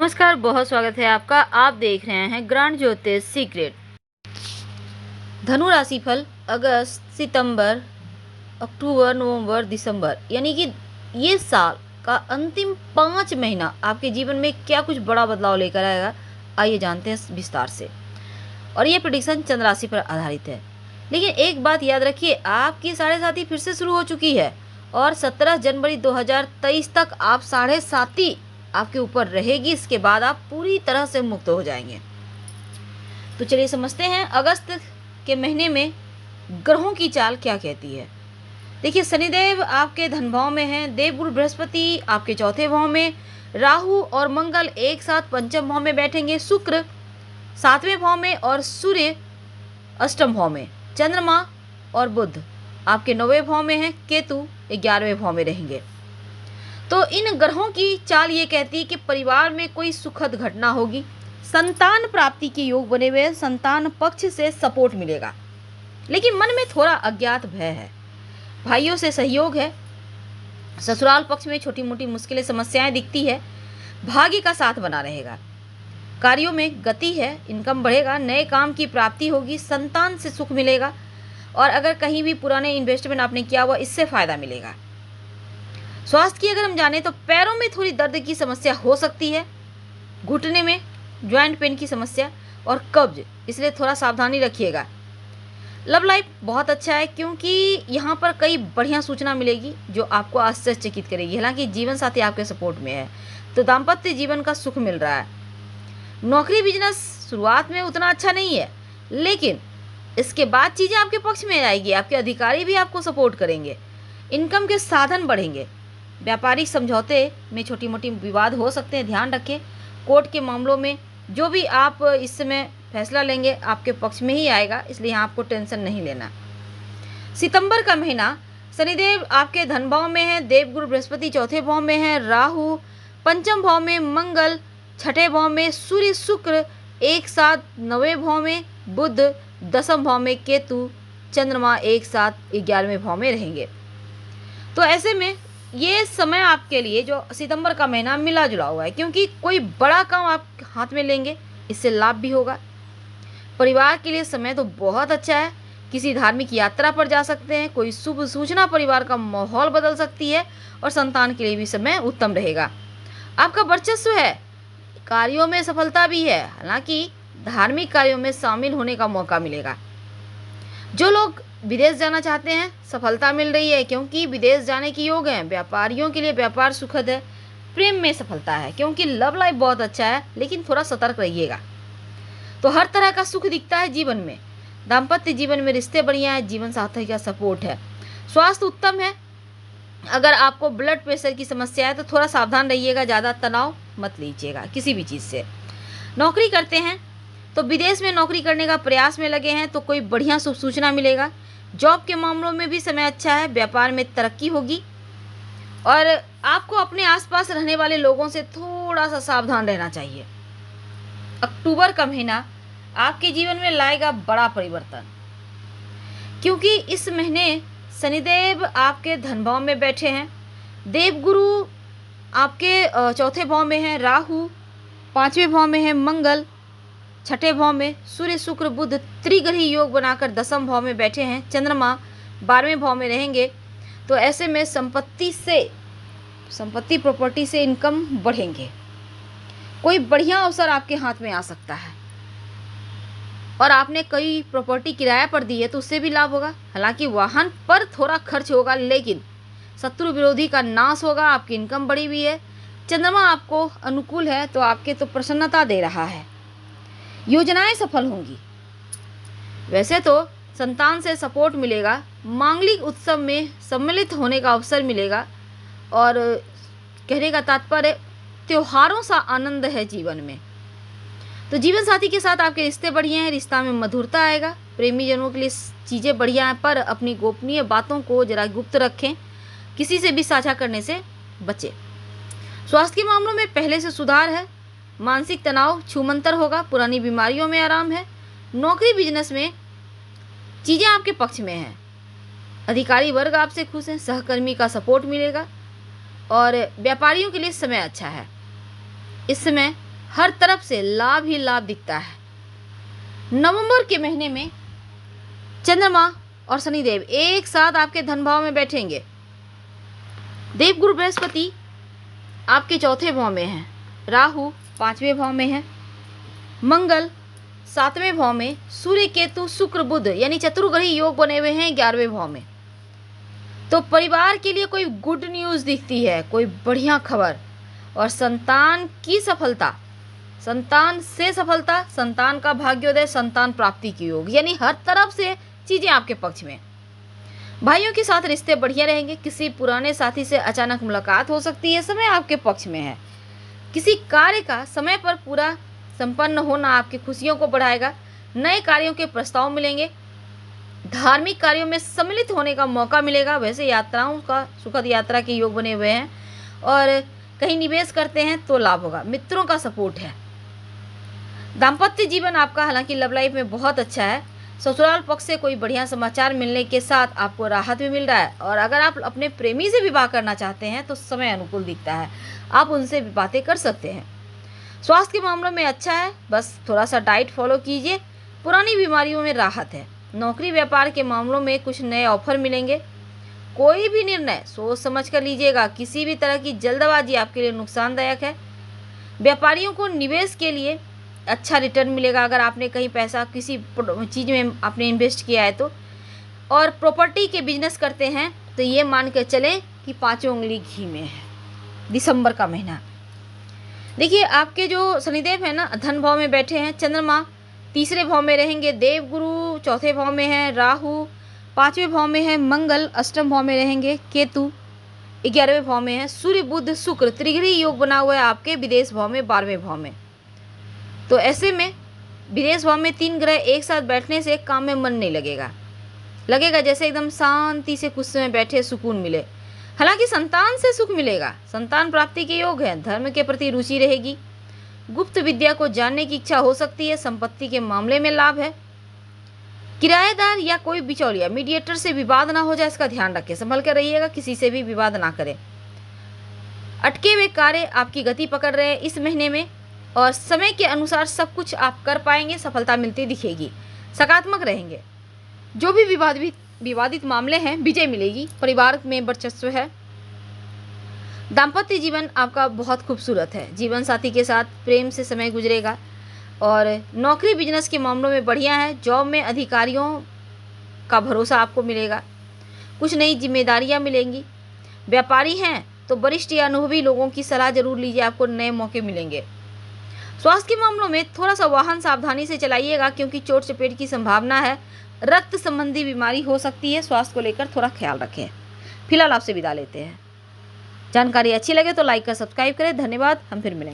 नमस्कार, बहुत स्वागत है आपका। आप देख रहे हैं ग्रांड ज्योतिष सीक्रेट। धनु राशिफल अगस्त, सितंबर, अक्टूबर, नवंबर, दिसंबर, यानी कि ये साल का अंतिम 5 महीना आपके जीवन में क्या कुछ बड़ा बदलाव लेकर आएगा, आइए जानते हैं विस्तार से। और ये प्रेडिक्शन चंद्र राशि पर आधारित है। लेकिन एक बात याद रखिए, आपकी साढ़े साथी फिर से शुरू हो चुकी है और 17 जनवरी 2023 तक आप साढ़े साथी आपके ऊपर रहेगी। इसके बाद आप पूरी तरह से मुक्त हो जाएंगे। तो चलिए समझते हैं अगस्त के महीने में ग्रहों की चाल क्या कहती है। देखिए, शनिदेव आपके धन भाव में हैं, देवगुरु बृहस्पति आपके चौथे भाव में, राहु और मंगल एक साथ पंचम भाव में बैठेंगे, शुक्र सातवें भाव में और सूर्य अष्टम भाव में, चंद्रमा और बुध आपके नौवें भाव में हैं, केतु 11वें भाव में रहेंगे। तो इन ग्रहों की चाल ये कहती है कि परिवार में कोई सुखद घटना होगी, संतान प्राप्ति के योग बने हुए, संतान पक्ष से सपोर्ट मिलेगा, लेकिन मन में थोड़ा अज्ञात भय है। भाइयों से सहयोग है, ससुराल पक्ष में छोटी मोटी मुश्किलें समस्याएं दिखती है, भाग्य का साथ बना रहेगा, कार्यों में गति है, इनकम बढ़ेगा, नए काम की प्राप्ति होगी, संतान से सुख मिलेगा और अगर कहीं भी पुराने इन्वेस्टमेंट आपने किया हुआ इससे फायदा मिलेगा। स्वास्थ्य की अगर हम जाने तो पैरों में थोड़ी दर्द की समस्या हो सकती है, घुटने में ज्वाइंट पेन की समस्या और कब्ज, इसलिए थोड़ा सावधानी रखिएगा। लव लाइफ बहुत अच्छा है क्योंकि यहाँ पर कई बढ़िया सूचना मिलेगी जो आपको आश्चर्यचकित करेगी। हालांकि जीवन साथी आपके सपोर्ट में है तो दाम्पत्य जीवन का सुख मिल रहा है। नौकरी बिजनेस शुरुआत में उतना अच्छा नहीं है, लेकिन इसके बाद चीज़ें आपके पक्ष में आएगी, आपके अधिकारी भी आपको सपोर्ट करेंगे, इनकम के साधन बढ़ेंगे। व्यापारिक समझौते में छोटी मोटी विवाद हो सकते हैं, ध्यान रखें। कोर्ट के मामलों में जो भी आप इस समय फैसला लेंगे आपके पक्ष में ही आएगा, इसलिए यहाँ आपको टेंशन नहीं लेना। सितंबर का महीना शनिदेव आपके धन भाव में है, देवगुरु बृहस्पति चौथे भाव में है, राहु पंचम भाव में, मंगल छठे भाव में, सूर्य शुक्र एक साथ नौवें भाव में, बुध दसम भाव में, केतु चंद्रमा एक साथ 11वें भाव में रहेंगे। तो ऐसे में ये समय आपके लिए जो सितंबर का महीना मिला जुला हुआ है, क्योंकि कोई बड़ा काम आप हाथ में लेंगे, इससे लाभ भी होगा। परिवार के लिए समय तो बहुत अच्छा है, किसी धार्मिक यात्रा पर जा सकते हैं, कोई शुभ सूचना परिवार का माहौल बदल सकती है और संतान के लिए भी समय उत्तम रहेगा। आपका वर्चस्व है, कार्यों में सफलता भी है, हालांकि धार्मिक कार्यों में शामिल होने का मौका मिलेगा। जो लोग विदेश जाना चाहते हैं सफलता मिल रही है क्योंकि विदेश जाने की योग है। व्यापारियों के लिए व्यापार सुखद है, प्रेम में सफलता है क्योंकि लव लाइफ बहुत अच्छा है, लेकिन थोड़ा सतर्क रहिएगा। तो हर तरह का सुख दिखता है जीवन में, दाम्पत्य जीवन में रिश्ते बढ़िया है, जीवन साथी का सपोर्ट है, स्वास्थ्य उत्तम है। अगर आपको ब्लड प्रेशर की समस्या है तो थोड़ा सावधान रहिएगा, ज़्यादा तनाव मत लीजिएगा किसी भी चीज़ से। नौकरी करते हैं तो विदेश में नौकरी करने का प्रयास में लगे हैं तो कोई बढ़िया शुभ सूचना मिलेगा। जॉब के मामलों में भी समय अच्छा है, व्यापार में तरक्की होगी और आपको अपने आसपास रहने वाले लोगों से थोड़ा सा सावधान रहना चाहिए। अक्टूबर का महीना आपके जीवन में लाएगा बड़ा परिवर्तन, क्योंकि इस महीने शनिदेव आपके धन भाव में बैठे हैं, देवगुरु आपके चौथे भाव में है, राहु पांचवें भाव में है, मंगल छठे भाव में, सूर्य शुक्र बुध त्रिग्रही योग बनाकर दसम भाव में बैठे हैं, चंद्रमा 12वें भाव में रहेंगे। तो ऐसे में संपत्ति प्रॉपर्टी से इनकम बढ़ेंगे, कोई बढ़िया अवसर आपके हाथ में आ सकता है और आपने कई प्रॉपर्टी किराया पर दी है तो उससे भी लाभ होगा। हालांकि वाहन पर थोड़ा खर्च होगा, लेकिन शत्रु विरोधी का नाश होगा, आपकी इनकम बढ़ी हुई है, चंद्रमा आपको अनुकूल है तो आपके तो प्रसन्नता दे रहा है, योजनाएं सफल होंगी। वैसे तो संतान से सपोर्ट मिलेगा, मांगलिक उत्सव में सम्मिलित होने का अवसर मिलेगा और कहने का तात्पर्य त्योहारों सा आनंद है जीवन में। तो जीवन साथी के साथ आपके रिश्ते बढ़िया हैं, रिश्ता में मधुरता आएगा, प्रेमी जनों के लिए चीज़ें बढ़िया हैं, पर अपनी गोपनीय बातों को जरा गुप्त रखें, किसी से भी साझा करने से बचें। स्वास्थ्य के मामलों में पहले से सुधार है, मानसिक तनाव छूमंतर होगा, पुरानी बीमारियों में आराम है, नौकरी बिजनेस में चीज़ें आपके पक्ष में हैं, अधिकारी वर्ग आपसे खुश हैं, सहकर्मी का सपोर्ट मिलेगा और व्यापारियों के लिए समय अच्छा है। इस समय हर तरफ से लाभ ही लाभ दिखता है। नवंबर के महीने में चंद्रमा और शनिदेव एक साथ आपके धन भाव में बैठेंगे। देवगुरु बृहस्पति आपके चौथे भाव में है, राहु पांचवें भाव में है, मंगल सातवें भाव में, सूर्य केतु शुक्र बुध यानी चतुर्ग्रही योग बने हुए हैं 11वें भाव में। तो परिवार के लिए कोई गुड न्यूज़ दिखती है, कोई बढ़िया खबर, और संतान की सफलता, संतान से सफलता, संतान का भाग्योदय, संतान प्राप्ति की योग, यानी हर तरफ से चीज़ें आपके पक्ष में। भाइयों के साथ रिश्ते बढ़िया रहेंगे। किसी पुराने साथी से अचानक मुलाकात हो सकती है, समय आपके पक्ष में है। किसी कार्य का समय पर पूरा संपन्न होना आपकी खुशियों को बढ़ाएगा। नए कार्यों के प्रस्ताव मिलेंगे। धार्मिक कार्यों में सम्मिलित होने का मौका मिलेगा। वैसे यात्राओं का, सुखद यात्रा के योग बने हुए हैं, और कहीं निवेश करते हैं तो लाभ होगा। मित्रों का सपोर्ट है। दाम्पत्य जीवन आपका हालांकि लव लाइफ में बहुत अच्छा है। ससुराल पक्ष से कोई बढ़िया समाचार मिलने के साथ आपको राहत भी मिल रहा है, और अगर आप अपने प्रेमी से विवाह करना चाहते हैं तो समय अनुकूल दिखता है, आप उनसे भी बातें कर सकते हैं। स्वास्थ्य के मामलों में अच्छा है, बस थोड़ा सा डाइट फॉलो कीजिए। पुरानी बीमारियों में राहत है। नौकरी व्यापार के मामलों में कुछ नए ऑफर मिलेंगे। कोई भी निर्णय सोच समझ कर लीजिएगा। किसी भी तरह की जल्दबाजी आपके लिए नुकसानदायक है। व्यापारियों को निवेश के लिए अच्छा रिटर्न मिलेगा अगर आपने कहीं पैसा किसी चीज़ में आपने इन्वेस्ट किया है तो। और प्रॉपर्टी के बिजनेस करते हैं तो ये मान कर चलें कि पाँचों उंगली घी में है। दिसंबर का महीना देखिए, आपके जो शनिदेव है ना, धन भाव में बैठे हैं। चंद्रमा तीसरे भाव में रहेंगे, देवगुरु चौथे भाव में है, राहु पाँचवें भाव में है, मंगल अष्टम भाव में रहेंगे, केतु 11वें भाव में है, सूर्य बुध शुक्र त्रिग्रही योग बना हुआ है आपके विदेश भाव में 12वें भाव में। तो ऐसे में विदेश भाव में 3 ग्रह एक साथ बैठने से काम में मन नहीं लगेगा जैसे एकदम शांति से कुछ समय बैठे सुकून मिले। हालांकि संतान से सुख मिलेगा, संतान प्राप्ति के योग है। धर्म के प्रति रुचि रहेगी। गुप्त विद्या को जानने की इच्छा हो सकती है। संपत्ति के मामले में लाभ है। किराएदार या कोई बिचौलिया मीडिएटर से विवाद ना हो जाए, इसका ध्यान रखें। संभल कर रहिएगा, किसी से भी विवाद ना करें। अटके हुए कार्य आपकी गति पकड़ रहे हैं इस महीने में, और समय के अनुसार सब कुछ आप कर पाएंगे। सफलता मिलती दिखेगी। सकारात्मक रहेंगे। जो भी विवादित मामले हैं, विजय मिलेगी। परिवार में वर्चस्व है। दाम्पत्य जीवन आपका बहुत खूबसूरत है। जीवन साथी के साथ प्रेम से समय गुजरेगा, और नौकरी बिजनेस के मामलों में बढ़िया है। जॉब में अधिकारियों का भरोसा आपको मिलेगा। कुछ नई जिम्मेदारियां मिलेंगी। व्यापारी हैं तो वरिष्ठ या अनुभवी लोगों की सलाह जरूर लीजिए, आपको नए मौके मिलेंगे। स्वास्थ्य के मामलों में थोड़ा सा वाहन सावधानी से चलाइएगा, क्योंकि चोट चपेट की संभावना है। रक्त संबंधी बीमारी हो सकती है, स्वास्थ्य को लेकर थोड़ा ख्याल रखें। फिलहाल आपसे विदा लेते हैं। जानकारी अच्छी लगे तो लाइक कर सब्सक्राइब करें। धन्यवाद। हम फिर मिलेंगे।